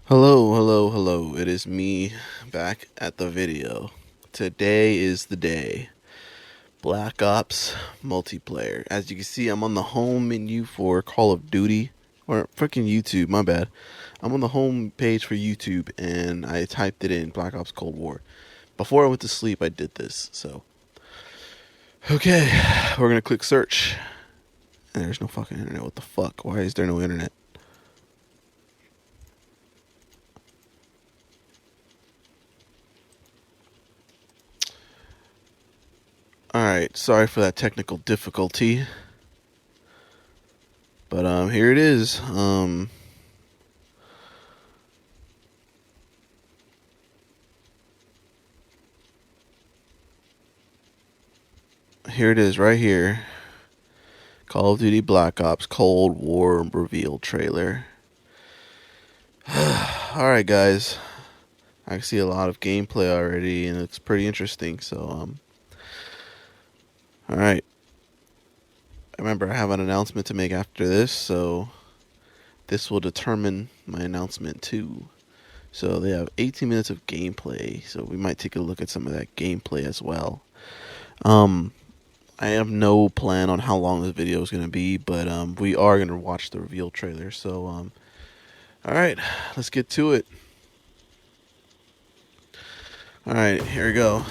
Hello, hello, hello. It is me back at the video. Today is the day. Black Ops multiplayer. As you can see, I'm on the home menu for Call of Duty. Or freaking YouTube, my bad. I'm on the home page for YouTube and I typed it in Black Ops Cold War. Before I went to sleep, I did this. So, okay, we're gonna click search. And there's no fucking internet. What the fuck? Why is there no internet? Alright, sorry for that technical difficulty. But here it is. Here it is right here. Call of Duty Black Ops Cold War reveal trailer. Alright guys. I can see a lot of gameplay already and it's pretty interesting, so alright. Remember, I have an announcement to make after this, so this will determine my announcement too. So they have 18 minutes of gameplay, so we might take a look at some of that gameplay as well. I have no plan on how long this video is going to be, but we are going to watch the reveal trailer. So, alright, let's get to it. Alright, here we go.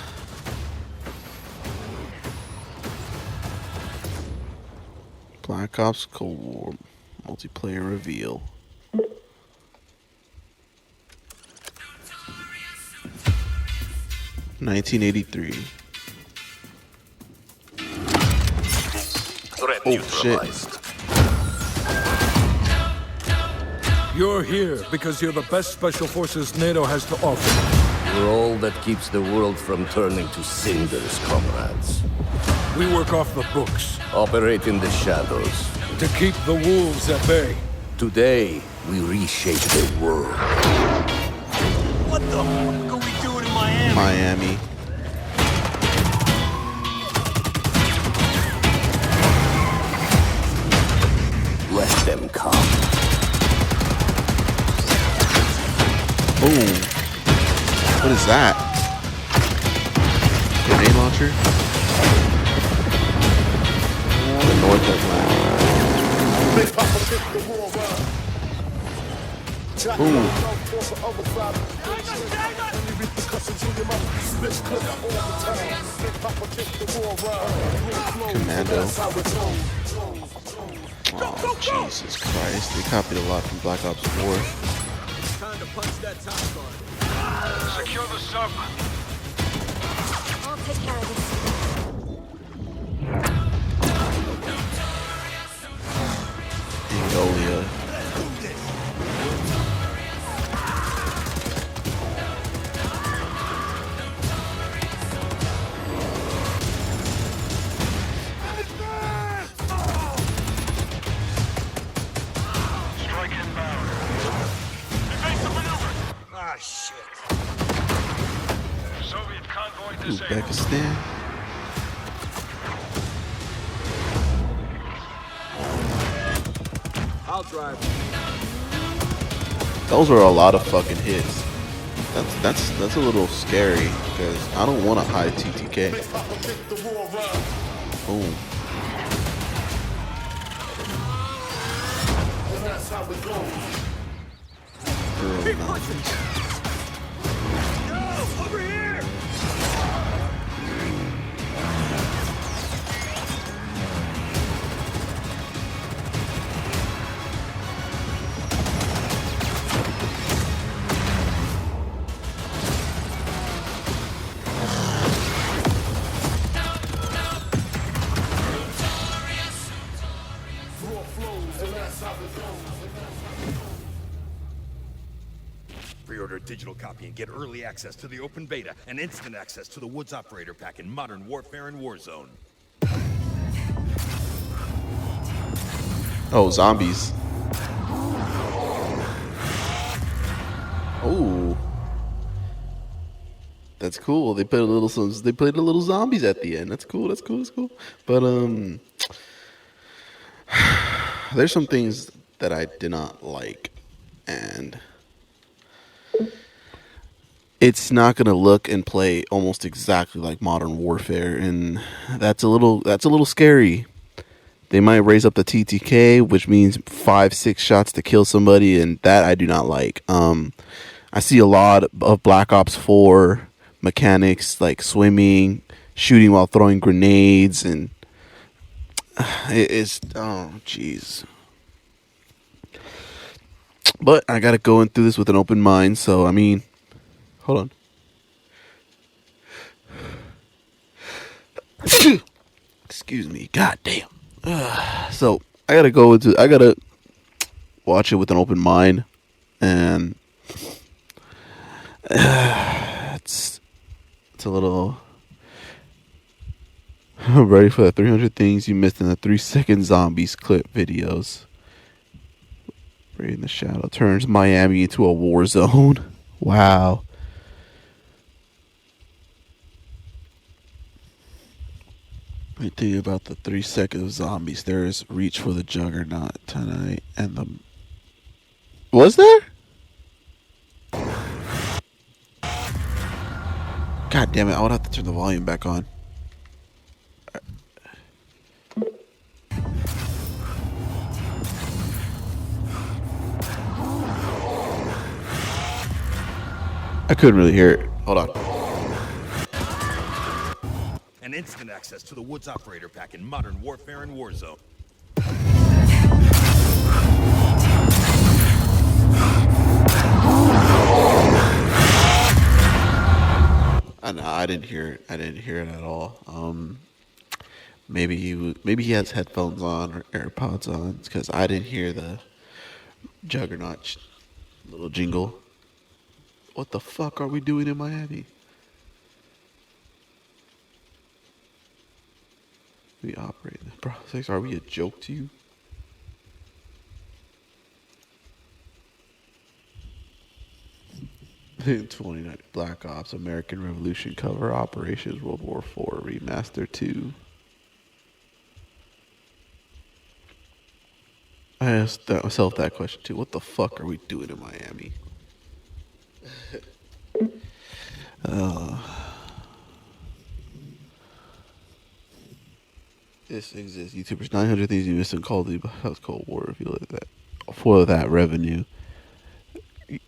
Black Ops Cold War multiplayer reveal. $1983. Oh shit. You're here because you're the best special forces NATO has to offer. We're all that keeps the world from turning to cinders, comrades. We work off the books Operate in the shadows. to keep the wolves at bay. Today, we reshape the world. What the fuck are we doing in Miami? Miami. Let them come. Boom. What is that? Grenade launcher? The North Atlantic. Boom. Commando. Oh, Jesus Christ. They copied a lot from Black Ops 4. Time to punch that top guard. Secure the sub. I'll take care of this. Angolia. Strike inbound. Evasive maneuver. Ah, shit. Soviet convoy disabled. Uzbekistan. I'll drive. Those are a lot of fucking hits. That's a little scary because I don't want a high TTK. Boom. Girl, nonsense. No, over here. Pre-order a digital copy and get early access to the open beta and instant access to the Woods Operator Pack in Modern Warfare and Warzone. Oh, zombies. Oh, that's cool. They put a little They played a little zombies at the end. That's cool. That's cool. That's cool. But there's some things that I did not like, and it's not going to look and play almost exactly like Modern Warfare, and that's a little scary. They might raise up the TTK, which means 5-6 shots to kill somebody, and that I do not like. I see a lot of Black Ops 4 mechanics like swimming, shooting while throwing grenades, and it's oh jeez. But I gotta go in through this with an open mind. So I mean, hold on. Excuse me. God damn. So I gotta watch it with an open mind, and it's a little. I'm ready for the 300 things you missed in the 3-second zombies clip videos. Raid in the Shadow turns Miami into a war zone. Wow. Let me tell you about the 3 seconds of zombies. There is Reach for the Juggernaut tonight, and the was there? God damn it! I would have to turn the volume back on. I couldn't really hear it. Hold on. And instant access to the Woods Operator Pack in Modern Warfare and Warzone. I didn't hear it. I didn't hear it at all. Maybe he has headphones on or AirPods on, because I didn't hear the Juggernaut little jingle. What the fuck are we doing in Miami? We operate in the process. Are we a joke to you? In 29 Black Ops American Revolution cover Operations World War IV Remaster 2. I asked myself that question too. What the fuck are we doing in Miami? This exists. YouTubers 900 things you missed in Call of Duty Cold War. If you look at that for that revenue.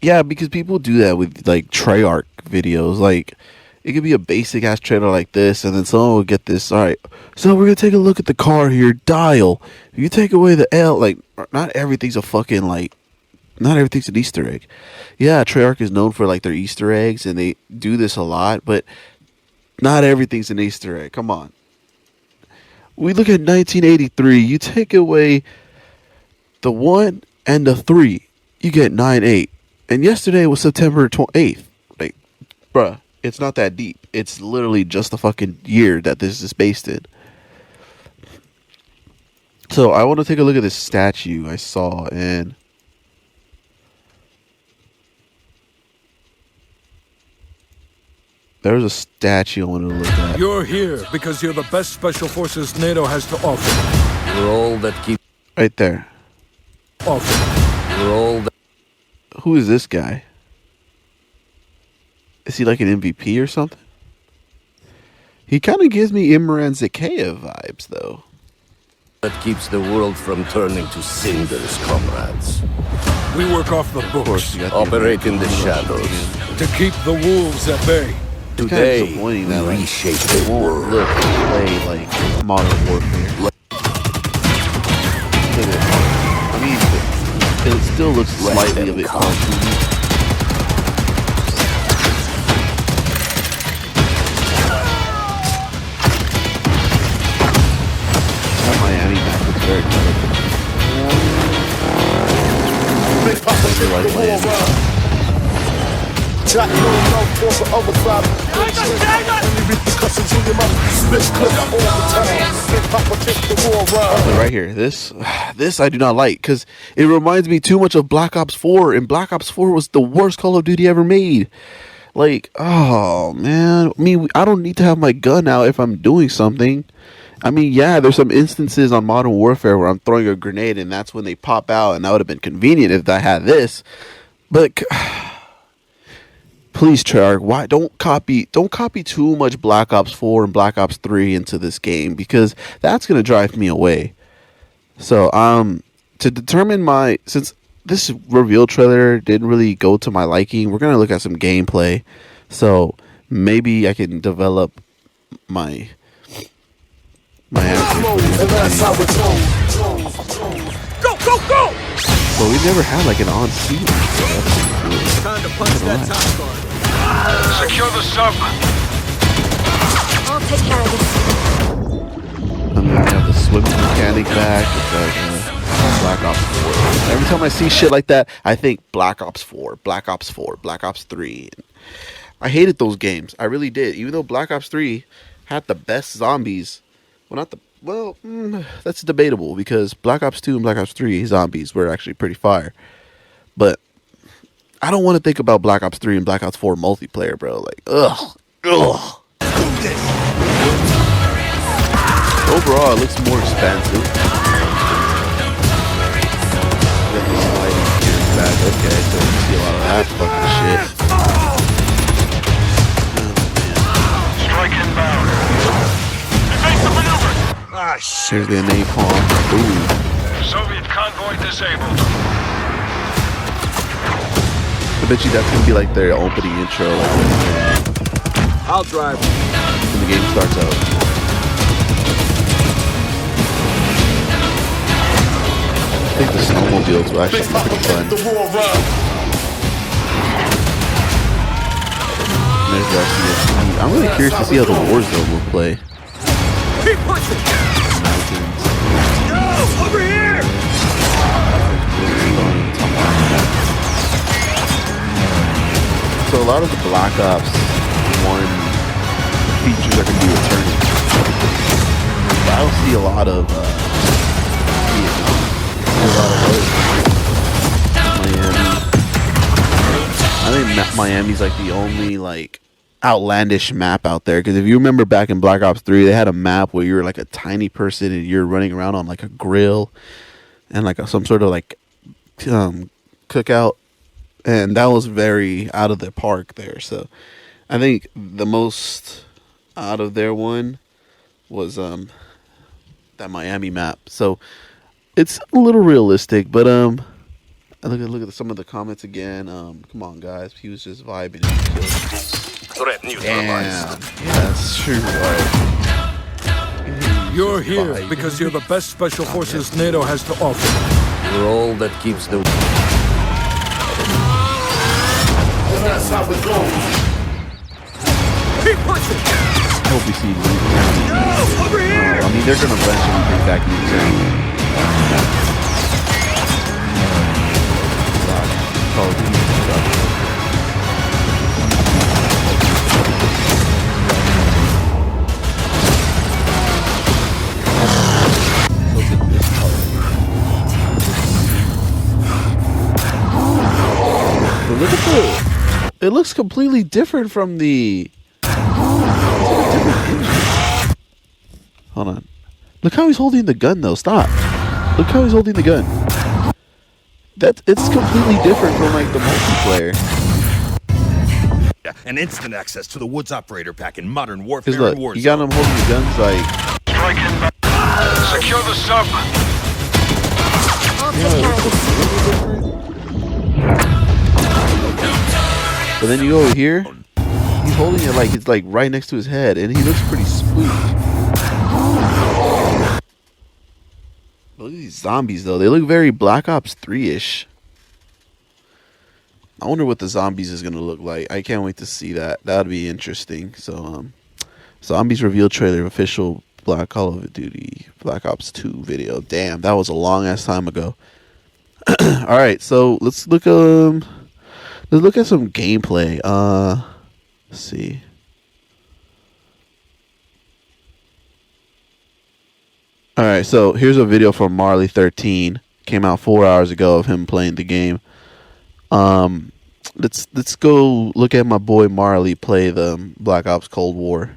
Yeah, because people do that with like Treyarch videos. Like, it could be a basic ass trailer like this, and then someone will get this. All right, so we're gonna take a look at the car here. Dial. If you take away the L, like, not everything's a fucking like. Not everything's an Easter egg. Yeah, Treyarch is known for like their Easter eggs, and they do this a lot. But not everything's an Easter egg. Come on. We look at 1983. You take away the 1 and the 3, you get 9/8. And yesterday was September 8th. Like, bruh, it's not that deep. It's literally just the fucking year that this is based in. So I want to take a look at this statue I saw, and there's a statue I want to look at. You're here because you're the best special forces NATO has to offer. We're all that keep Right there. Offer. we're all that Who is this guy? Is he like an MVP or something? He kind of gives me Imran Zakhaev vibes, though. keeps the world from turning to cinders, comrades. We work off the Of course, books you got Operate in the shadows. to keep the wolves at bay. Today, we disappointing that, like, reshape It the won't world. look and play like Modern Warfare. Look at it. I mean, it still looks slightly a bit cartoony. That Miami map looks very colorful. I feel like Miami. But right here, this I do not like, because it reminds me too much of Black Ops 4, and Black Ops 4 was the worst Call of Duty ever made. Like, oh man, I mean, I don't need to have my gun out if I'm doing something. I mean, yeah, there's some instances on Modern Warfare where I'm throwing a grenade and that's when they pop out, and that would have been convenient if I had this. But please, Treyarch, why don't copy too much Black Ops 4 and Black Ops 3 into this game, because that's gonna drive me away. So to determine since this reveal trailer didn't really go to my liking, we're gonna look at some gameplay. So maybe I can develop my answer. Go, go, go! But we never had like an on-scene. Time to punch that top guard. Secure the sub. I'll take care of this. And then we have the swimming mechanic back. It's like Black Ops 4. Every time I see shit like that, I think Black Ops 4, Black Ops 4, Black Ops 3. I hated those games. I really did. Even though Black Ops 3 had the best zombies. That's debatable, because Black Ops 2 and Black Ops 3 zombies were actually pretty fire. But I don't want to think about Black Ops 3 and Black Ops 4 multiplayer, bro. Like, ugh. Overall, it looks more expansive. Got the sliding gears back. Okay, so you see a lot of that fucking shit. Strike inbound. Evasive maneuver. Ah, shit. Here's the napalm. Ooh. Soviet convoy disabled. I bet you that's gonna be like their opening intro, like I'll drive. when the game starts out. I think the snowmobiles will actually be pretty fun. And there's the RTS. I'm really curious to see how the Warzone will play. Keep punching. Mountains. No, over here. So a lot of the Black Ops 1 features are going to be returning. But I don't see a lot of Miami. I think Miami's like the only like outlandish map out there, because if you remember back in Black Ops 3, they had a map where you're like a tiny person and you're running around on like a grill and like some sort of like cookout, and that was very out of the park there. So I think the most out of their one was that Miami map. So it's a little realistic, but look at some of the comments again. Come on, guys, he was just vibing. Threat neutralized. Damn, yeah, that's true. Right. You're here because you're the best special forces NATO has to offer. You're all that keeps the... Keep punching. I hope we see Newt County. No, over here. I mean, they're gonna eventually bring back Newt County. Call of Duty stuff. Look at this color. But look at it looks completely different from the... Hold on. Look how he's holding the gun, though. Stop. Look how he's holding the gun. It's completely different from like the multiplayer. And instant access to the Woods operator pack in Modern Cause Warfare look, and Warzone. you got him holding the guns like. Strike inbound. Secure the sub. I'll take care of this. But then you go over here, he's holding it like it's like right next to his head, and he looks pretty spooked. Look at these zombies, though. They look very Black Ops 3-ish. I wonder what the zombies is gonna look like. I can't wait to see that. That'd be interesting. So, zombies reveal trailer, official Call of Duty Black Ops 2 video. Damn, that was a long ass time ago. All right, so let's look at some gameplay. Let's see. All right, so here's a video from Marley13. Came out 4 hours ago of him playing the game. Let's go look at my boy Marley play the Black Ops Cold War.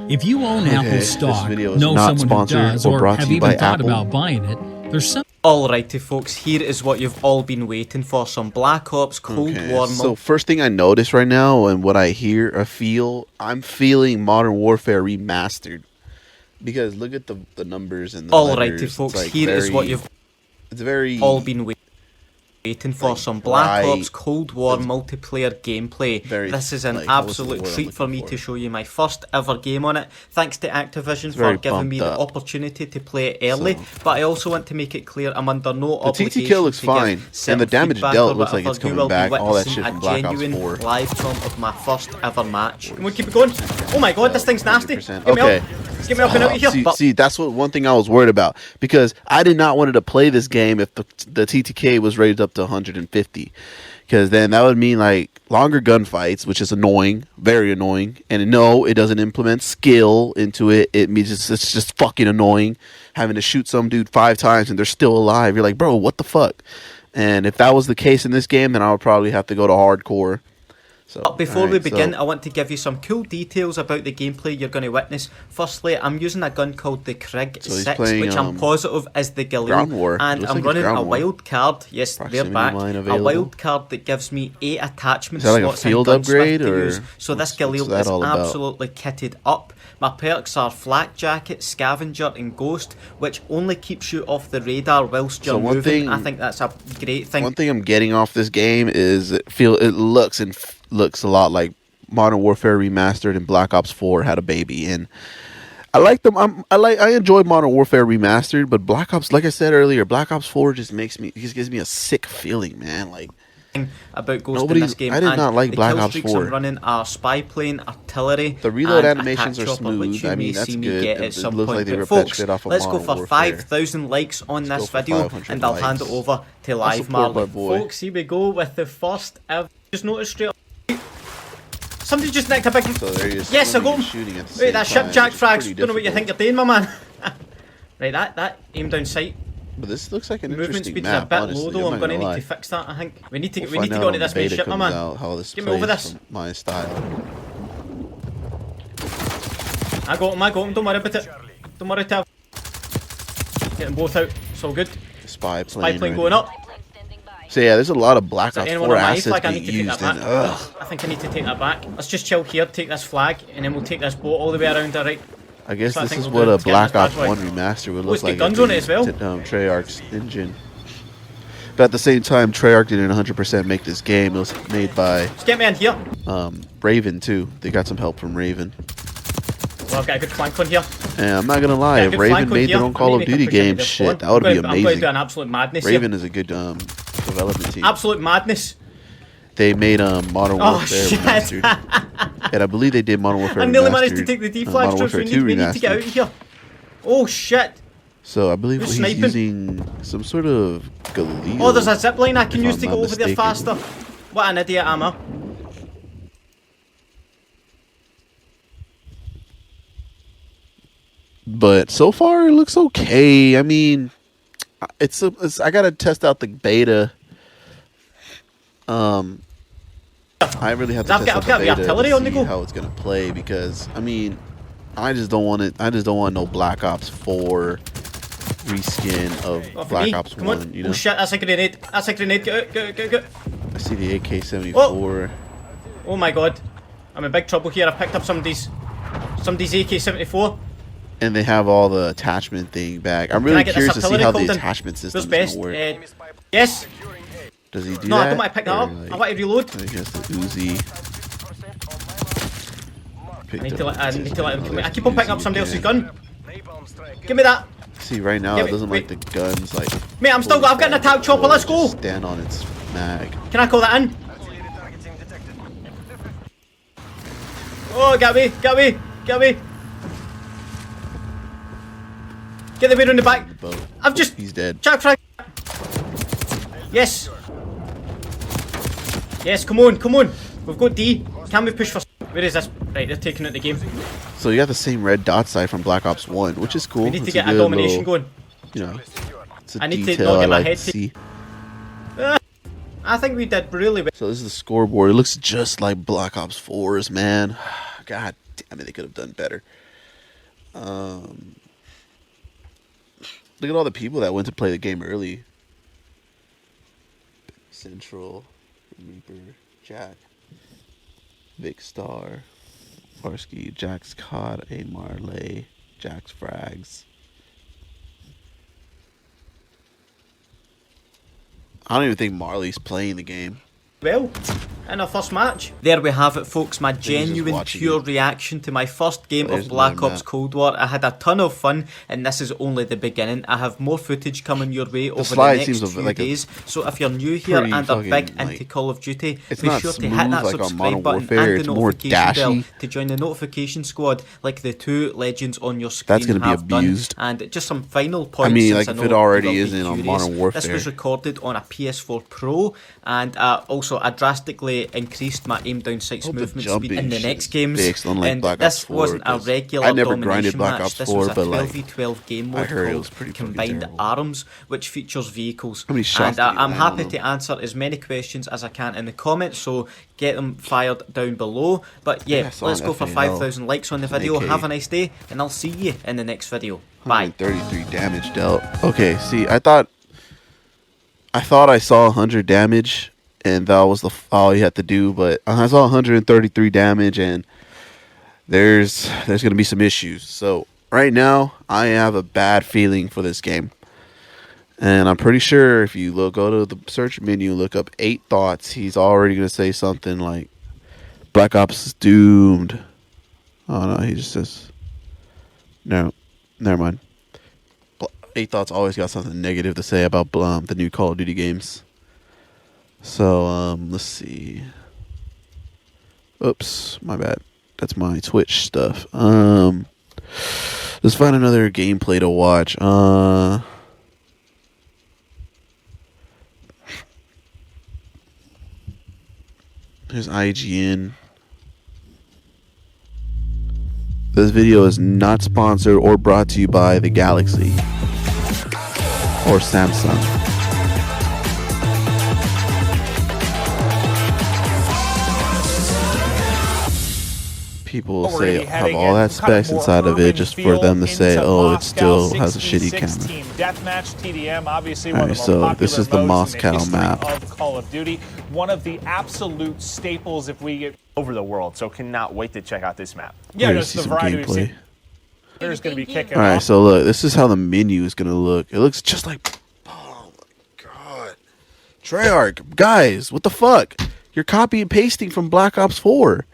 If you own Apple stock, this video is know not someone who sponsored does, or or brought have to you even by thought Apple. about buying it, there's some... Alrighty folks, here is what you've all been waiting for, some Black Ops Cold War So first thing I notice right now and what I hear, I'm feeling Modern Warfare Remastered. Because look at the numbers and the Alrighty letters. folks, It's like here is what you've it's very all been waiting for, like some Black bright, Ops Cold War multiplayer gameplay. very, This is an like, what's the absolute word I'm treat for looking me for? to show you my first ever game on it. Thanks to Activision for very giving me the bumped up. opportunity to play it early, So- but I also want to make it clear I'm under no The obligation TTK looks to give fine, and certain the damage feedback dealt or looks like whatever. it's coming You will be back, all that witnessing shit from a Black Ops genuine 4. live film of my first ever match. Can we keep it going? Oh my god, this thing's nasty. 100%. Get me Okay. up. Get me up and out of here. See, that's one thing I was worried about, because I did not want to play this game if the TTK was raised up to 150, because then that would mean like longer gunfights, which is annoying, very annoying. And no, it doesn't implement skill into it. It means it's just fucking annoying having to shoot some dude 5 times and they're still alive. You're like, bro, what the fuck? And if that was the case in this game, then I would probably have to go to hardcore. So, But before we alright, begin, so- I want to give you some cool details about the gameplay you're going to witness. Firstly, I'm using a gun called the Krig So he's 6, playing, which I'm positive is the Ground Galil, War. and Looks I'm like it's running Ground a War. wild card. Yes, they're Proximity back. mine A available. wild card that gives me 8 attachment Is that like a slots field and gunsmith upgrade, to or use. So this what's Galil that is all about? absolutely kitted up. My perks are Flak Jacket, Scavenger and Ghost, which only keeps you off the radar whilst you're So one moving. thing- I think that's a great thing. One thing I'm getting off this game is it looks a lot like Modern Warfare Remastered and Black Ops 4 had a baby, and I like them. I enjoy Modern Warfare Remastered, but Black Ops, like I said earlier, Black Ops 4 just gives me a sick feeling, man. Like About Ghost in this game. I did and not like the Black kill Ops streaks 4. I'm running are spy plane, artillery. The reload and animations attack are chopper, which smooth. you I may mean, that's see me good. get It at some looks point. like they But ripped that folks, shit off of let's go Modern for Warfare. 5,000 likes on Let's this go for video, 500 and I'll hand it likes. over to I'll Live support Marley. my boy. Folks, here we go with the first ever. Just noticed straight up. Somebody just nicked a big. So there he is. Yes, I got him. Shooting at the Wait, same that time, shipjack which is frags. pretty Don't know what you think difficult. you're doing, my man. Right, that aim down sight. But this looks like an Movement interesting speed map. is a bit honestly, low though. I'm not going to gonna need lie. to fix that. I think we need to We'll we need find to out go on into the this main beta ship, my comes man. out how this Get me over plays this. from my style. I got him. Don't worry about it. Don't worry, Tav. Get them both out. It's all good. Spy plane. Spy plane ready. going up. So yeah, there's a lot of Black Is there Ops anyone 4 on my assets flag? I being need to take used, that and back. I think I need to take that back. Let's just chill here, take this flag, and then we'll take this boat all the way around, alright? I guess So I this think is we'll what do a it. Let's get Black this Ops bad 1 boy. remaster would Oh, look it's got like. guns if on they it as well. used, Treyarch's engine. But at the same time, Treyarch didn't 100% make this game. It was made by Let's get me in here. Raven too. They got some help from Raven. Well, I've got a good flank on here. And I'm not gonna lie, Yeah, if good Raven flank on made here. their own I Call need of to make a Duty picture of game, this shit, phone. that would be I'm going to do amazing. an absolute madness Raven here. is a good development team. Absolute madness. They made Modern Oh, Warfare shit. Remastered. And I believe they did Modern Warfare I nearly managed to Remastered, take the Modern deflag strips. Warfare We 2 need to get out of Remastered. here. Oh, shit. So I believe Who's he's sniping? using some sort of Galil. Oh, there's a zip line I can if use I'm to not go over there mistaken. faster. What an idiot am I? But so far it looks okay. I mean, it's I gotta test out the beta. I really have to I've test got out the the beta artillery to on the see go. how it's gonna play, because I mean, I just don't want it. I just don't want no Black Ops 4 reskin of Oh, for Black me. Ops Come 1. on. You know, Oh shit, that's a grenade. That's a grenade. Get out, get out. I see the AK-74. Oh. Oh my god. I'm in big trouble here. I've picked up somebody's AK-74. And they have all the attachment thing back. I'm Can I really get this curious to see artillery how called the in? attachment system Who's is best? gonna work. Yes. Does he do No, that? I don't want to pick that Or, up. like, I want to reload. I think that's the Uzi. I need to let him kill me. I keep on picking up somebody else's gun. Give me that. See, right now Yeah, it doesn't wait. like the guns like. Mate, I've got an attack chopper. Let's go. Just stand on its mag. Can I call that in? Oh, get me. Get the way around the back. Boat. I've just He's dead. Jack frag. Yes. Yes, come on. We've got D. Can we push for... Where is this? Right, they're taking out the game. So you got the same red dot sight from Black Ops 1, which is cool. We need to It's get a good domination little, going. You know, it's a I need to detail not I get my like head to see. I think we did really well. So this is the scoreboard. It looks just like Black Ops 4's, man. God damn it, they could have done better. Look at all the people that went to play the game early. Central, Reaper, Jack, Vic Star, Farsky, Jack's Cod, A Marley, Jack's Frags. I don't even think Marley's playing the game. Well, in our first match. There we have it, folks. My genuine, pure reaction to my first game of Black Ops Cold War. I had a ton of fun, and this is only the beginning. I have more footage coming your way over the next few days. So if you're new here and are big into Call of Duty, be sure to hit that subscribe button and the notification bell to join the notification squad like the two legends on your screen have done. And just some final points. I mean, like if it already isn't on Modern Warfare. This was recorded on a PS4 Pro, and also I drastically increased my aim down sights movement speed in the next games. And this wasn't a regular domination match. This was a 12v12 game mode called Combined Arms, which features vehicles. And I'm happy to answer as many questions as I can in the comments, so get them fired down below. But yeah, let's go for 5,000 likes on the video. Have a nice day, and I'll see you in the next video. Bye. 133 damage dealt. Okay, see, I thought I saw 100 damage, and that was all you had to do. But I saw 133 damage, and there's gonna be some issues. So right now, I have a bad feeling for this game, and I'm pretty sure if you go to the search menu, look up 8 Thoughts, he's already gonna say something like Black Ops is doomed. Oh no, he just says no. Never mind. 8 Thoughts always got something negative to say about the new Call of Duty games. So, let's see. Oops, my bad. That's my Twitch stuff. Let's find another gameplay to watch. Here's IGN. This video is not sponsored or brought to you by the Galaxy or Samsung. People say have all that specs inside of it just for them to say, oh, it still has a shitty camera. Deathmatch TDM, obviously one of the more popular this is the Moscow map of Call of Duty. One of the absolute staples if we get over the world. So cannot wait to check out this map. Yeah, there's the variety we've seen. There's going to be kicking. All right, so look, this is how the menu is going to look. It looks just like, oh my god, Treyarch, guys, what the fuck? You're copy and pasting from Black Ops 4.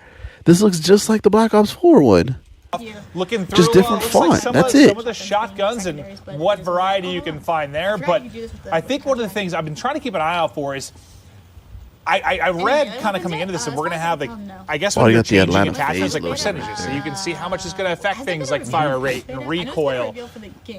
This looks just like the Black Ops 4 one. Looking through, just different font. Like That's it. Some of the shotguns and what variety you can find there. But I think one of the things I've been trying to keep an eye out for is I read kind of coming into this, and we're going to have, like, I guess when you're changing attachments, like percentages, so you can see how much is going to affect things like fire rate and recoil,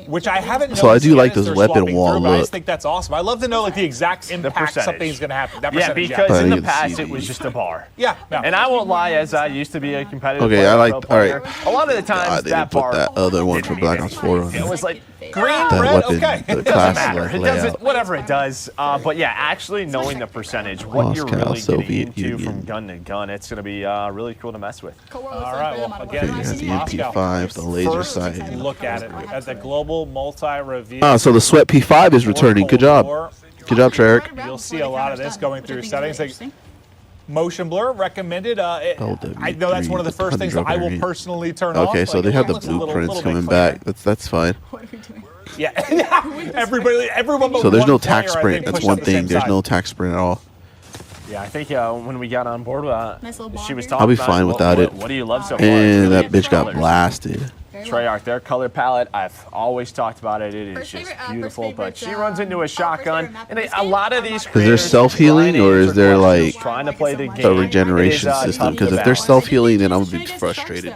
which I haven't noticed. So I do like this weapon wall look. I just think that's awesome. I love to know, like, the exact impact something's going to happen. That yeah, because in the past it was just a bar. Yeah. And I won't lie, as I used to be a competitive player, I like, all right. A lot of the times that bar. That other one from Black Ops 4 on it was like green, red, okay. It doesn't matter. It doesn't, whatever it does. But yeah, actually knowing the percentage, what you're really getting into from gun to gun, it's going to be really cool to mess with. All right, well, again, this is the Moscow. MP5, the laser sight. Look at it at the global multi-review. Ah, so the Sweat P5 is returning. Good job. Good job, Treyarch. You'll see a lot of this going through settings. Like motion blur recommended. I know that's one of the first things that I will personally turn off. Okay, so they have the blueprints coming back. That's fine. What are we doing? Yeah, everyone. So there's no tac sprint. That's one thing. There's no tac sprint at all. Yeah, I think when we got on board, she was talking. I'll be fine without it. What do you love so far? And that bitch got blasted. Treyarch, their color palette, I've always talked about it. It is just beautiful, but she runs into a shotgun, and a lot of these. Is there self-healing, or is there like trying to play the game, a regeneration system? Because if there's self-healing, then I'm gonna be frustrated.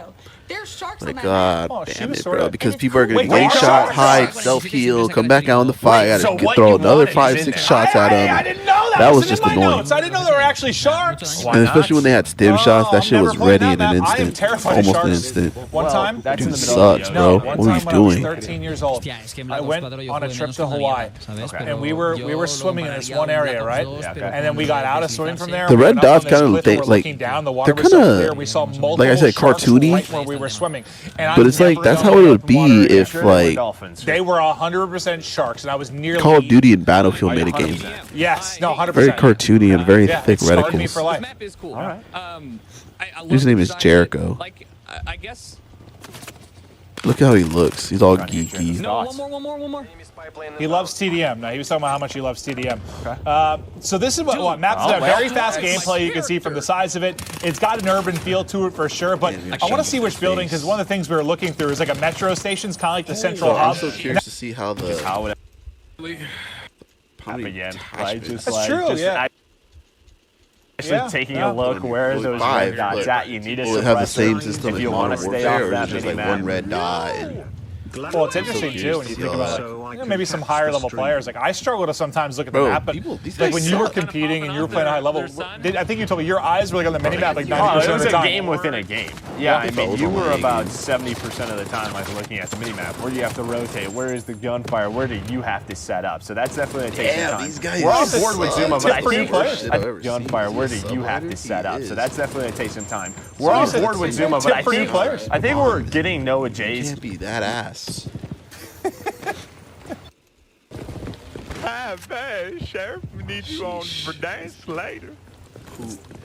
Like, God damn it, bro. Because people are going to get shot, hide, self-heal, come back out in the fight. I gotta throw another 5-6 shots at them. That was just annoying. Notes. I didn't know there were actually sharks. And especially when they had stim shots, that shit was ready in an instant. I am terrified almost of sharks. An instant. One time, that's dude, sucks, bro. What are you doing? I was 13 years old. I went on a trip to Hawaii, and we were swimming in this one area, right? And then we got out of swimming from there. The red dots kind of like they're kind of like I said, cartoony. Right where we were swimming, but it's like that's how it would be if like they were 100% sharks, and I was nearly Call of Duty and Battlefield made a game. Yes, no, 100%. Very cartoony and very thick reticles. For life. Map is cool. All right. His name is Jericho. Like, I guess. Look how he looks. He's all geeky. No, one more. He loves TDM. Now, he was talking about how much he loves TDM. Okay. So this is what Maps is a very fast gameplay. You can see from the size of it. It's got an urban feel to it for sure, but I want to see which building, because one of the things we were looking through is like a metro station. It's kind of like the central hub. I'm so curious to see how the... again, right? Just That's like, true, yeah. Actually taking a look where those red dots at. You need a suppressor. Will it have the same system if as you Modern want to stay Warfare, off or that is it just like mini-map. one red dot? And well, it's interesting too when you think about like maybe some higher level players. Like I struggle to sometimes look at the map, but like when you were competing and you were playing a high level, I think you told me your eyes were like on the mini map like 90% it of was the a time. game within a game. Yeah, I mean, you were about 70% of the time like looking at the mini map. Where do you have to rotate? Where is the gunfire? Where do you have to set up? So that's definitely takes some time. These guys we're on board with Zuma, but I think gunfire. Where do you have to set up? So that's definitely takes some time. We're on board with Zuma, but I think we're getting Noah J's. Can't be that ass. Hi, man, Sheriff. We need you on for dance later.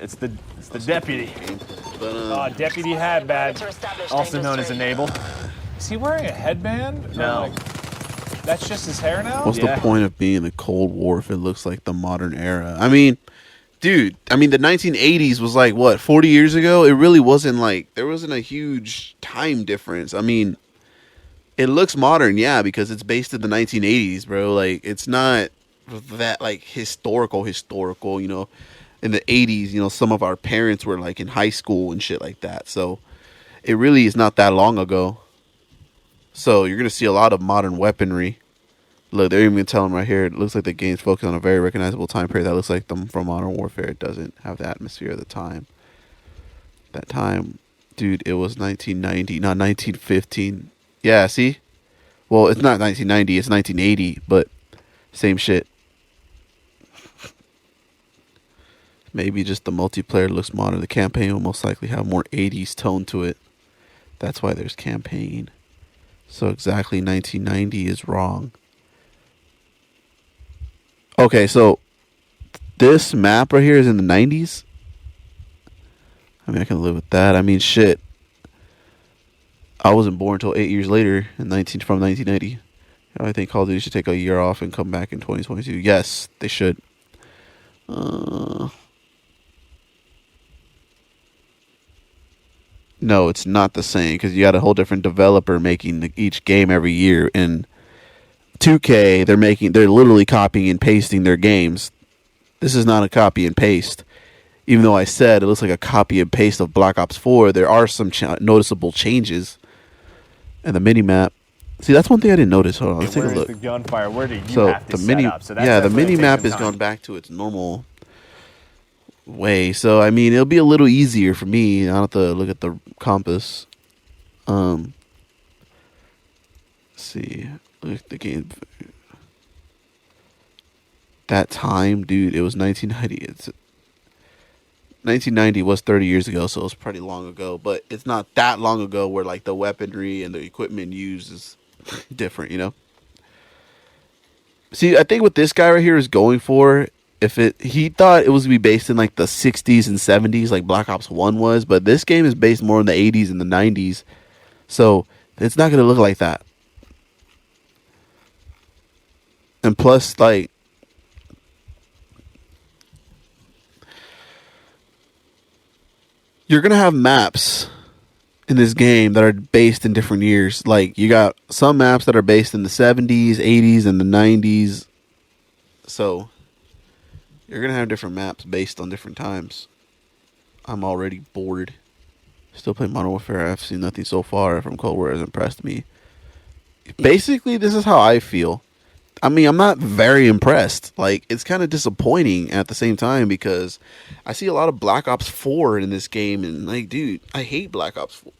It's the deputy. Deputy Hadbad, also known as Enable. Is he wearing a headband? No. That's just his hair now? What's the point of being in the Cold War if it looks like the modern era? I mean, dude, the 1980s was like, what, 40 years ago? It really wasn't like, there wasn't a huge time difference. I mean, it looks modern, yeah, because it's based in the 1980s, bro. Like, it's not that, like, historical, you know. In the 80s, you know, some of our parents were, like, in high school and shit like that. So, it really is not that long ago. So, you're going to see a lot of modern weaponry. Look, they're even telling right here, it looks like the game's focused on a very recognizable time period that looks like them from Modern Warfare. It doesn't have the atmosphere of the time. That time, dude, it was 1990, not 1915. Yeah, see? Well, it's not 1990, it's 1980, but same shit. Maybe just the multiplayer looks modern. The campaign will most likely have more 80s tone to it. That's why there's campaign. So exactly 1990 is wrong. Okay, so this map right here is in the 90s. I mean, I can live with that. I mean, shit. I wasn't born until 8 years later from 1990. I think Call of Duty should take a year off and come back in 2022. Yes, they should. No, it's not the same because you got a whole different developer making each game every year. In 2K, they're literally copying and pasting their games. This is not a copy and paste. Even though I said it looks like a copy and paste of Black Ops 4, there are some noticeable changes. And the mini map. See, that's one thing I didn't notice. Hold on, let's take a look. The gunfire? Where do you have to set up? So the mini map has gone back to its normal way. So I mean, it'll be a little easier for me. I don't have to look at the compass. Let's see, look at the game. That time, dude, it was 1990. 1990 was 30 years ago, so it was pretty long ago. But it's not that long ago where like the weaponry and the equipment used is different, you know. See, I think what this guy right here is going for, he thought it was gonna be based in like the 60s and 70s, like Black Ops 1 was, but this game is based more in the 80s and the 90s, so it's not gonna look like that. And plus, like, you're gonna have maps in this game that are based in different years. Like, you got some maps that are based in the 70s, 80s, and the 90s. So, you're going to have different maps based on different times. I'm already bored. Still playing Modern Warfare. I've seen nothing so far from Cold War has impressed me. Basically, this is how I feel. I mean, I'm not very impressed. Like, it's kind of disappointing at the same time because I see a lot of Black Ops 4 in this game, and like, dude, I hate Black Ops 4.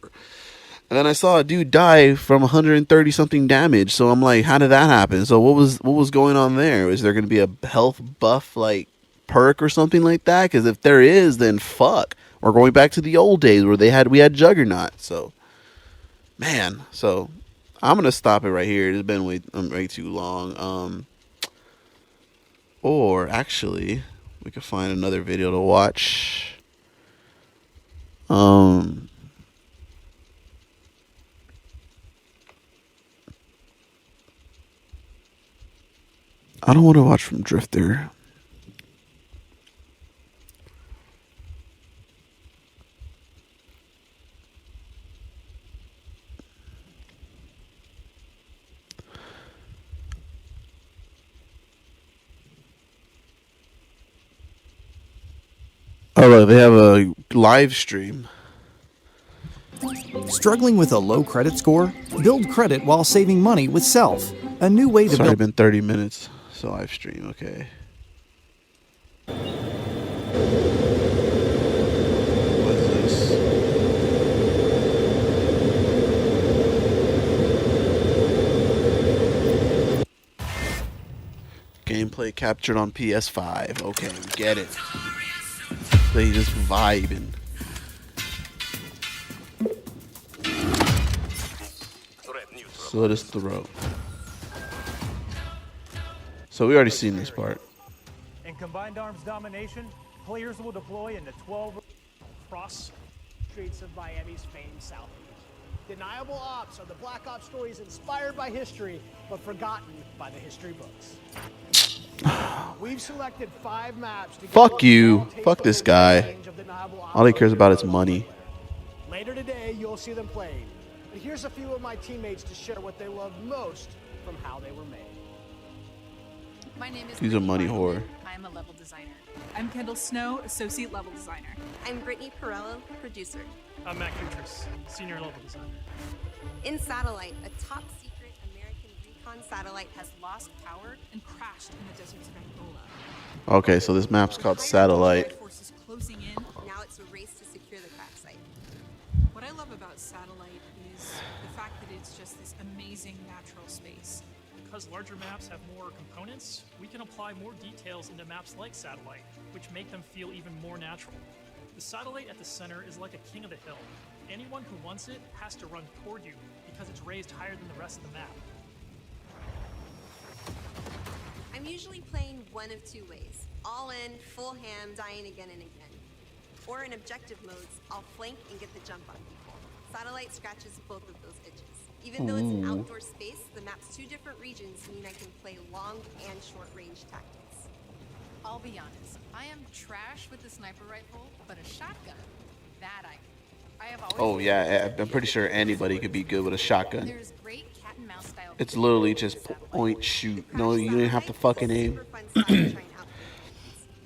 And then I saw a dude die from 130 something damage. So I'm like, how did that happen? So what was going on there? Is there going to be a health buff like perk or something like that? Because if there is, then fuck. We're going back to the old days where we had Juggernaut. So, man. So I'm gonna stop it right here. It's been way too long. Or actually, we could find another video to watch. I don't want to watch from Drifter. Oh, look, they have a live stream. Struggling with a low credit score? Build credit while saving money with Self. A new way to Sorry, build. been 30 minutes. So live stream, okay. What is this? Gameplay captured on PS5. Okay, we get it. They just vibing. Slit his throat. So we already seen this part. In combined arms domination, players will deploy into 12 across streets of Miami's famed Southeast. Deniable ops are the Black Ops stories inspired by history, but forgotten by the history books. We've selected 5 maps to Fuck you. Fuck this guy. All he cares about is money. Later today, you'll see them played. But here's a few of my teammates to share what they love most from how they were made. My name is He's a money whore. I'm a level designer. I'm Kendall Snow, associate level designer. I'm Brittany Perello, producer. I'm Matt Kutris, senior level designer. In Satellite, a top secret American recon satellite has lost power and crashed in the deserts of Angola. Okay, so this map's called Satellite. Forces closing in. Now it's a race to secure the crash site. What I love about Satellite is the fact that it's just this amazing natural space. Because larger maps have more components, we can apply more details into maps like Satellite, which make them feel even more natural. The satellite at the center is like a king of the hill. Anyone who wants it has to run toward you because it's raised higher than the rest of the map. I'm usually playing one of 2 ways. All in, full ham, dying again and again. Or in objective modes, I'll flank and get the jump on people. Satellite scratches both of those itches. Even though it's an outdoor space, the map's 2 different regions mean I can play long and short range tactics. I'll be honest, I am trash with the sniper rifle, but a shotgun, that I have always. Oh yeah, I'm pretty sure anybody could be good with a shotgun. There's great cat and mouse style. It's literally just point, shoot. No, you didn't have to fucking aim.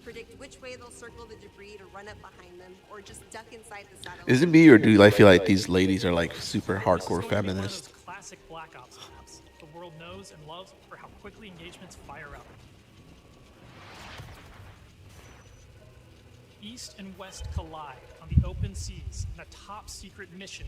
Predict which way they'll circle the debris to run up behind them, or just duck inside the satellite. Is it me or do I feel like these ladies are like super hardcore feminists? Classic Black Ops maps the world knows and loves for how quickly engagements fire up. East and West collide on the open seas in a top secret mission.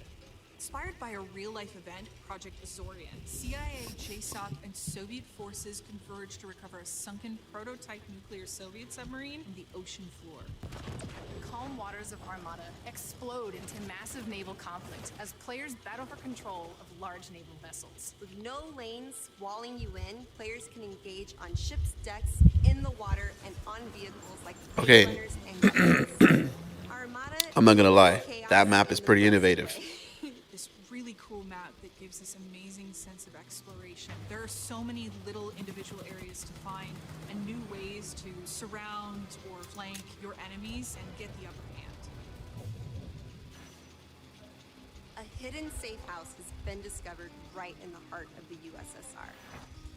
Inspired by a real-life event, Project Azorian, CIA, JSOC, and Soviet forces converged to recover a sunken prototype nuclear Soviet submarine from the ocean floor. The calm waters of Armada explode into massive naval conflict as players battle for control of large naval vessels. With no lanes walling you in, players can engage on ships' decks, in the water, and on vehicles like Okay. and Armada. I'm not gonna lie, that map is pretty innovative. This really cool map that gives this amazing sense of exploration. There are so many little individual areas to find and new ways to surround or flank your enemies and get the upper hand. A hidden safe house has been discovered right in the heart of the USSR,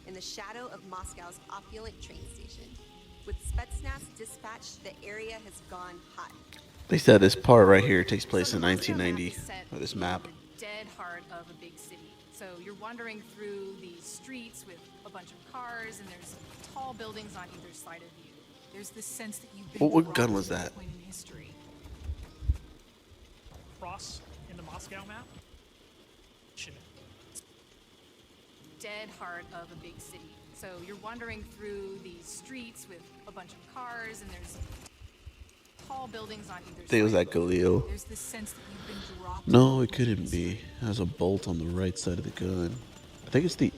in the shadow of Moscow's opulent train station. With Spetsnaz dispatched, the area has gone hot. They said this part right here takes place in 1990. This map. Dead heart of a big city. So you're wandering through these streets with a bunch of cars, and there's tall buildings on either side of you. There's this sense that you've been What gun was that? point in history. Cross in the Moscow map. Dead heart of a big city. So you're wandering through these streets with a bunch of cars, and there's tall buildings on either I think it was side. that Galil. There's this sense that you've been dropped. No, it couldn't be. There's a bolt on the right side of the gun. I think it's the...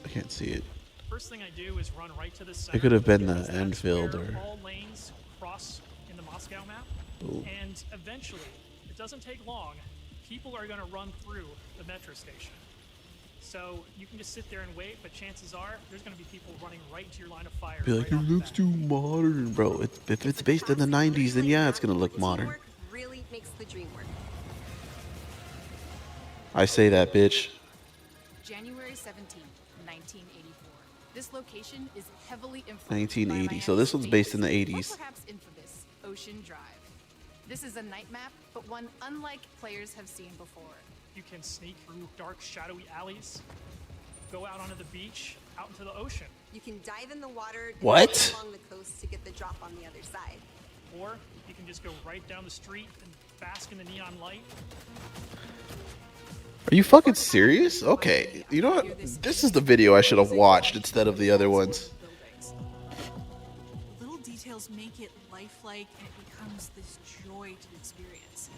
I can't see it. First thing I do is run right to the center. It could have been because the that's Enfield where or... all lanes cross in the Moscow map. Ooh. And eventually, it doesn't take long, people are going to run through the metro station. So you can just sit there and wait, but chances are there's going to be people running right into your line of fire. Be like, it looks too modern, bro. If it's based in the 90s, then yeah, it's going to look modern. Teamwork really makes the dream work. I say that, bitch. January 17th, 1984. This location is heavily influenced 1980. by So this one's based in the Miami's 80s. or perhaps infamous Ocean Drive. This is a night map, but one unlike players have seen before. You can sneak through dark, shadowy alleys, go out onto the beach, out into the ocean. You can dive in the water and What? sail along the coast to get the drop on the other side. Or you can just go right down the street and bask in the neon light. Are you fucking serious? Okay. You know what? This is the video I should have watched instead of the other ones. Little details make it lifelike, and it becomes this joy to experience.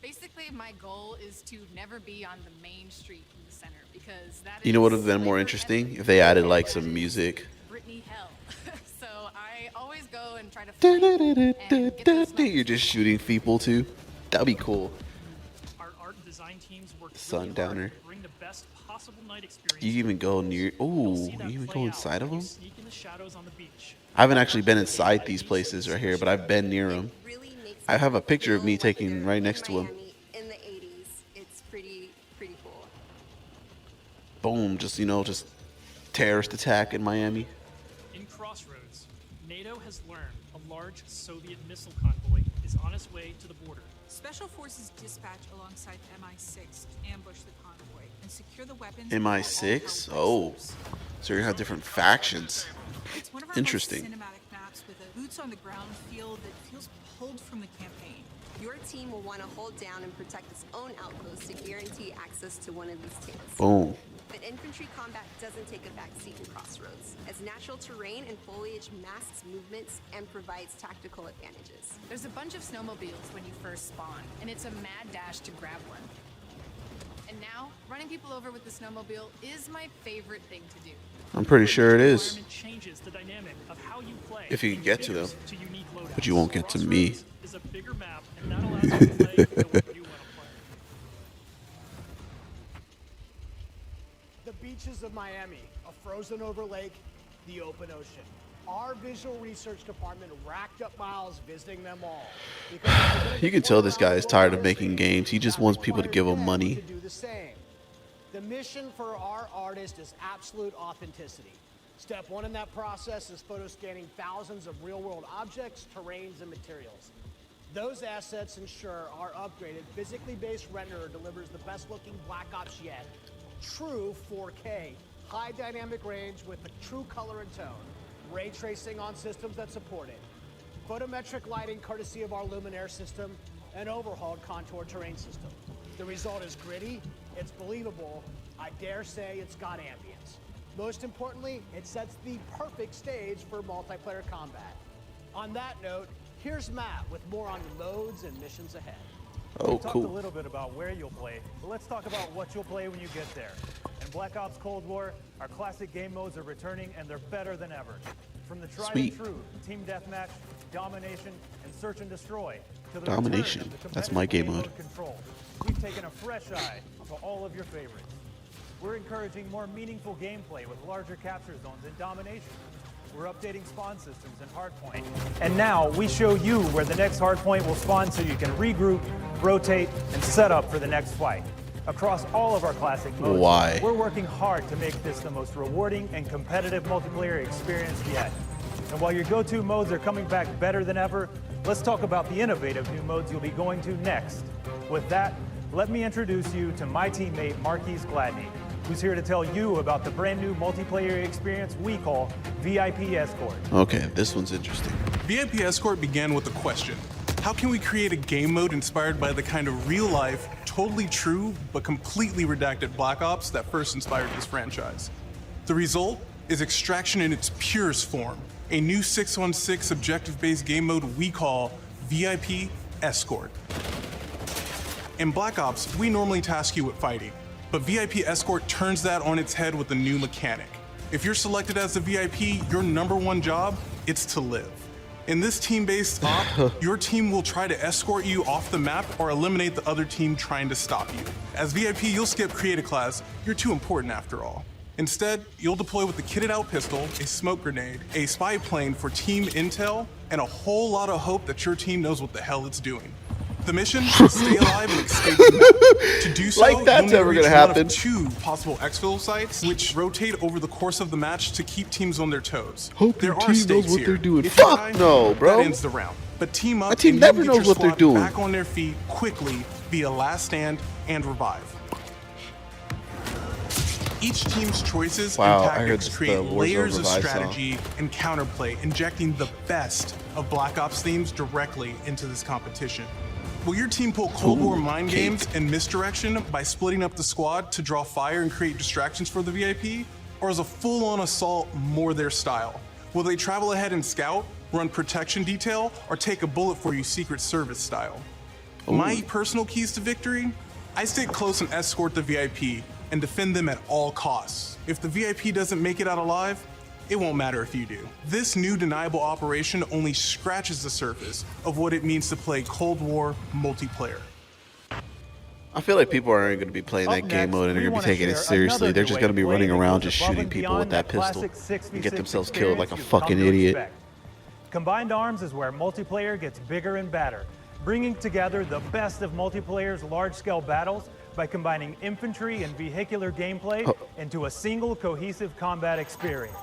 Basically, my goal is to never be on the main street in the center, because that You know what would is have been more interesting? If they added like some music. Brittany hell. So I always go and try to flank and get those You're just shooting people too. That'd be cool. Our art and design teams work Sundowner. to bring the best possible night experience. You even go near. Ooh, you even go inside of them? Sneak in the shadows on the beach. I haven't actually been inside these places right here, but I've been near them. I have a picture of me taking right next to them. In the 80s, it's pretty cool. Boom, just, you know, just terrorist attack in Miami. In Crossroads, NATO has learned a large Soviet missile convoy is on its way to the border. Special forces dispatch alongside MI6 to ambush the convoy and secure the weapons. MI6? Oh, so you're gonna have different factions. It's one of our Interesting. most cinematic maps with a boots on the ground feel that feels pulled from the campaign. Your team will want to hold down and protect its own outpost to guarantee access to one of these tanks. Boom. But infantry combat doesn't take a backseat in Crossroads, as natural terrain and foliage masks movements and provides tactical advantages. There's a bunch of snowmobiles when you first spawn, and it's a mad dash to grab one. And now, running people over with the snowmobile is my favorite thing to do. I'm pretty sure it is. Changes the dynamic of how you play. If you can get to them. To unique loadouts. But you won't get to me. Is a bigger map, and that allows you to play the way you want to play. The beaches of Miami, a frozen over lake, the open ocean. Our visual research department racked up miles visiting them all. You can tell this guy is tired of making games. He just wants people to give him money. To do the same. The mission for our artist is absolute authenticity. Step one in that process is photo scanning thousands of real-world objects, terrains, and materials. Those assets ensure our upgraded, physically based renderer delivers the best-looking Black Ops yet. True 4K, high dynamic range with a true color and tone. Ray tracing on systems that support it. Photometric lighting courtesy of our Luminaire system, and overhauled contour terrain system. The result is gritty, it's believable, I dare say it's got ambience. Most importantly, it sets the perfect stage for multiplayer combat. On that note, here's Matt with more on modes and missions ahead. Oh, We talked cool. a little bit about where you'll play, but let's talk about what you'll play when you get there. In Black Ops Cold War, our classic game modes are returning, and they're better than ever. From the tried Sweet. and true Team Deathmatch, Domination, and Search and Destroy, to the Domination. return of the That's my game competitive mode. Control. We've taken a fresh eye to all of your favorites. We're encouraging more meaningful gameplay with larger capture zones and domination. We're updating spawn systems in Hardpoint. And now we show you where the next Hardpoint will spawn so you can regroup, rotate, and set up for the next fight. Across all of our classic modes, Why? we're working hard to make this the most rewarding and competitive multiplayer experience yet. And while your go-to modes are coming back better than ever, let's talk about the innovative new modes you'll be going to next. With that, let me introduce you to my teammate Marquise Gladney, who's here to tell you about the brand new multiplayer experience we call VIP Escort. Okay, this one's interesting. VIP Escort began with a question. How can we create a game mode inspired by the kind of real-life, totally true, but completely redacted Black Ops that first inspired this franchise? The result is Extraction in its purest form, a new 6-on-6 objective-based game mode we call VIP Escort. In Black Ops, we normally task you with fighting, but VIP Escort turns that on its head with a new mechanic. If you're selected as the VIP, your #1 job, it's to live. In this team-based op, your team will try to escort you off the map or eliminate the other team trying to stop you. As VIP, you'll skip creative class, you're too important after all. Instead, you'll deploy with a kitted out pistol, a smoke grenade, a spy plane for team intel, and a whole lot of hope that your team knows what the hell it's doing. The mission is stay alive and escape the map. To do so, like that's you'll ever need to gonna reach one happen. of 2 possible exfil sites, which rotate over the course of the match to keep teams on their toes. Hope there your are team stakes knows what here. they're doing. If you Fuck die, no, bro. That ends the round. But team up My team and never you can knows get what your they're squad doing. back on their feet quickly via last stand and revive. Each team's choices Wow, and I heard tactics this, create the Warzone layers of Revive strategy and counterplay, injecting the best of Black Ops themes directly into this competition. Will your team pull Cold War mind games and misdirection by splitting up the squad to draw fire and create distractions for the VIP? Or is a full-on assault more their style? Will they travel ahead and scout, run protection detail, or take a bullet for you Secret Service style? My personal keys to victory? I stick close and escort the VIP and defend them at all costs. If the VIP doesn't make it out alive, it won't matter if you do. This new deniable operation only scratches the surface of what it means to play Cold War multiplayer. I feel like people aren't going to be playing that game mode and they're going to be taking it seriously. They're just going to be running around just shooting people with that pistol and get themselves killed like a fucking idiot. Combined Arms is where multiplayer gets bigger and badder, bringing together the best of multiplayer's large-scale battles by combining infantry and vehicular gameplay into a single cohesive combat experience.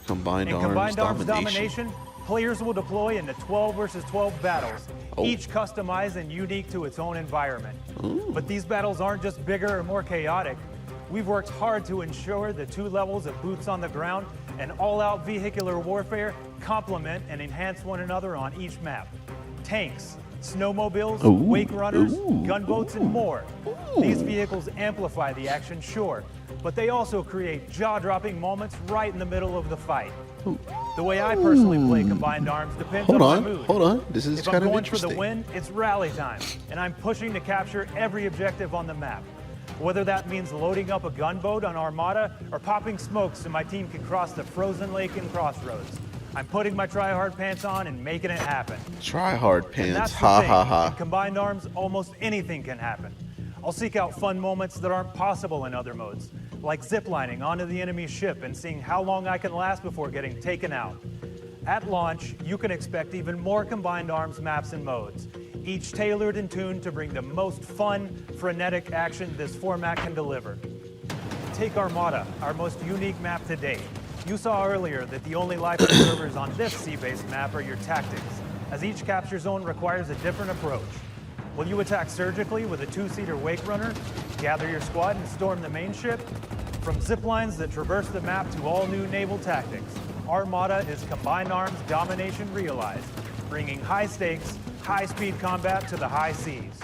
Combined Arms Domination. Domination, players will deploy into 12 versus 12 battles, each customized and unique to its own environment. But these battles aren't just bigger or more chaotic. We've worked hard to ensure the 2 levels of boots on the ground and all-out vehicular warfare complement and enhance one another on each map. Tanks, snowmobiles, wake runners, gunboats, and more. These vehicles amplify the action, sure, but they also create jaw-dropping moments right in the middle of the fight. The way I personally play Combined Arms depends on my mood. Hold on, this is kind of interesting. If I'm going for the win, it's rally time, and I'm pushing to capture every objective on the map. Whether that means loading up a gunboat on Armada or popping smokes so my team can cross the frozen lake in Crossroads. I'm putting my try-hard pants on and making it happen. Try-hard pants, ha ha ha. In Combined Arms, almost anything can happen. I'll seek out fun moments that aren't possible in other modes, like ziplining onto the enemy ship and seeing how long I can last before getting taken out. At launch, you can expect even more Combined Arms maps and modes, each tailored and tuned to bring the most fun, frenetic action this format can deliver. Take Armada, our most unique map to date. You saw earlier that the only live observers on this sea-based map are your tactics, as each capture zone requires a different approach. Will you attack surgically with a 2-seater wake runner, gather your squad and storm the main ship? From zip lines that traverse the map to all new naval tactics, Armada is Combined Arms Domination realized, bringing high stakes, high-speed combat to the high seas.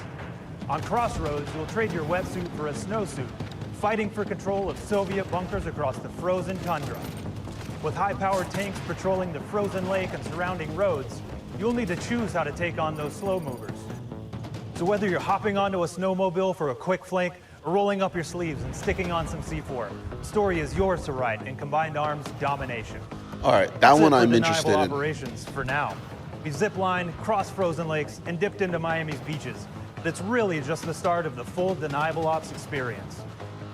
On Crossroads, you'll trade your wetsuit for a snowsuit, fighting for control of Soviet bunkers across the frozen tundra. With high-powered tanks patrolling the frozen lake and surrounding roads, you'll need to choose how to take on those slow movers. So whether you're hopping onto a snowmobile for a quick flank or rolling up your sleeves and sticking on some C4, the story is yours to write in Combined Arms Domination. All right, that one I'm interested in. Operations for now. We ziplined, crossed frozen lakes, and dipped into Miami's beaches. That's really just the start of the full Deniable Ops experience.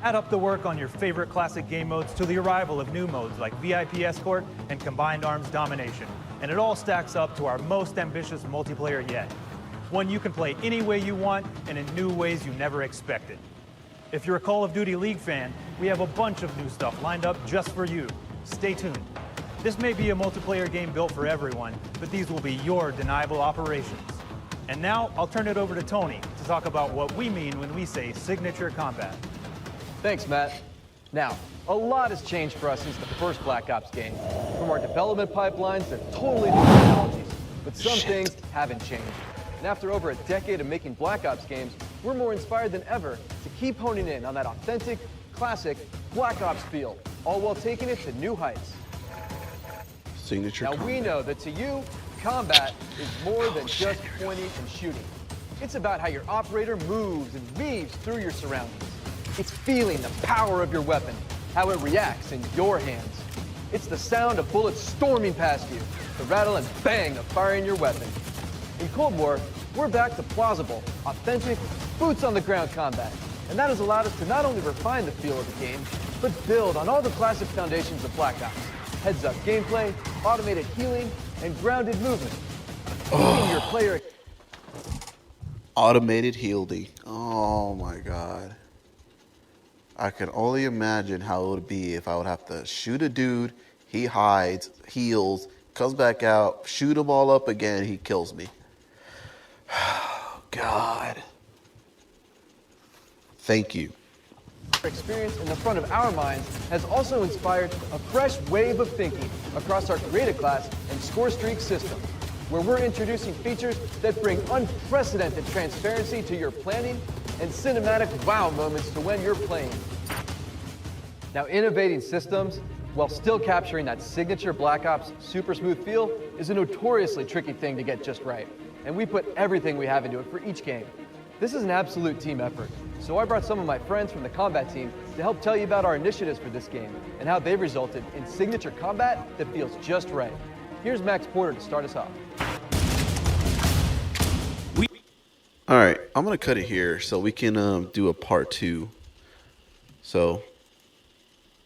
Add up the work on your favorite classic game modes to the arrival of new modes like VIP Escort and Combined Arms Domination, and it all stacks up to our most ambitious multiplayer yet. One you can play any way you want and in new ways you never expected. If you're a Call of Duty League fan, we have a bunch of new stuff lined up just for you. Stay tuned. This may be a multiplayer game built for everyone, but these will be your Deniable operations. And now I'll turn it over to Tony to talk about what we mean when we say signature combat. Thanks, Matt. Now, a lot has changed for us since the first Black Ops game. From our development pipelines to totally new technologies. But some things haven't changed. And after over a decade of making Black Ops games, we're more inspired than ever to keep honing in on that authentic, classic Black Ops feel, all while taking it to new heights. Signature Now combat. we know that to you, combat is more than just pointing and shooting. It's about how your operator moves and weaves through your surroundings. It's feeling the power of your weapon, how it reacts in your hands. It's the sound of bullets storming past you, the rattle and bang of firing your weapon. In Cold War, we're back to plausible, authentic, boots-on-the-ground combat. And that has allowed us to not only refine the feel of the game, but build on all the classic foundations of Black Ops. Heads-up gameplay, automated healing, and grounded movement. Keeping your player... Automated healing. Oh my god. I can only imagine how it would be if I would have to shoot a dude, he hides, heals, comes back out, shoot him all up again, he kills me. God. Thank you. Experience in the front of our minds has also inspired a fresh wave of thinking across our creative class and score streak system, where we're introducing features that bring unprecedented transparency to your planning and cinematic wow moments to when you're playing. Now, innovating systems while still capturing that signature Black Ops super smooth feel is a notoriously tricky thing to get just right, and we put everything we have into it for each game. This is an absolute team effort, so I brought some of my friends from the combat team to help tell you about our initiatives for this game and how they've resulted in signature combat that feels just right. Here's Max Porter to start us off. All right, I'm going to cut it here so we can do a part 2. So